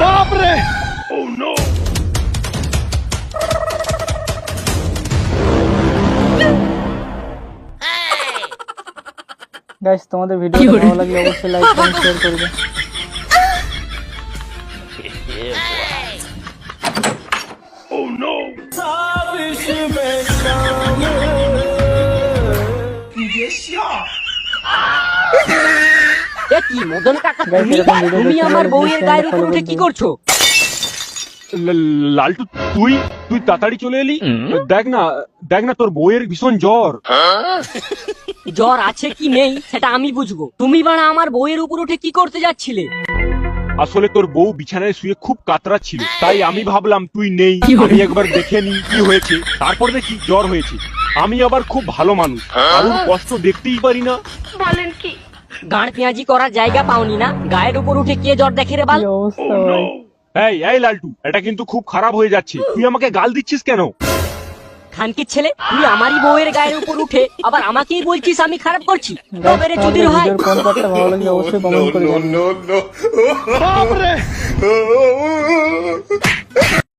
बाप रे oh no guys তোমাদের ভিডিওটা ভালো লাগলে অবশ্যই লাইক কমেন্ট শেয়ার করবে। ओह नो এ কি মদন কাকা, গাইস এরকম ভিডিও তুমি দেখতে আমার হলে বউয়ের please গায়ের channel উপর follow উঠে করে কি দিও। করছো? লালটু তুই তুই তাড়াতাড়ি চলে এলি। দেখ না তোর বউয়ের ভীষণ জ্বর। জ্বর আছে কি নেই সেটা আমি বুঝবো, তুমি বানা আমার বউয়ের উপর উঠে কি করতে যাচ্ছিলে? আসলে তোর বউ বিছানায় শুয়ে খুব কাতরাচ্ছিল, তাই আমি ভাবলাম তুই নেই, আমি একবার দেখে নি কি হয়েছে। তারপর দেখি জ্বর হয়েছে। আমি আবার খুব ভালো মানুষ, কারোর কষ্ট দেখতেই পারি না। গাঁড় পেঁয়াজি করার জায়গা পাওনি না, গায়ের উপর উঠে কে জ্বর দেখে রে বাল? কি অবস্থা ভাই, এই লালটু, এটা কিন্তু খুব খারাপ হয়ে যাচ্ছে। তুই আমাকে গাল দিচ্ছিস কেন? খানকির ছেলে, তুই আমারই বউয়ের গায়ের উপর উঠে আবার আমাকেই বলছিস আমি খারাপ করছি? গাইস তবে রে তোমাদের চুদির ভাই, ভিডিওর কোন পার্টটা ভালো লাগলে অবশ্যই কমেন্ট করে জানিও। बाप रे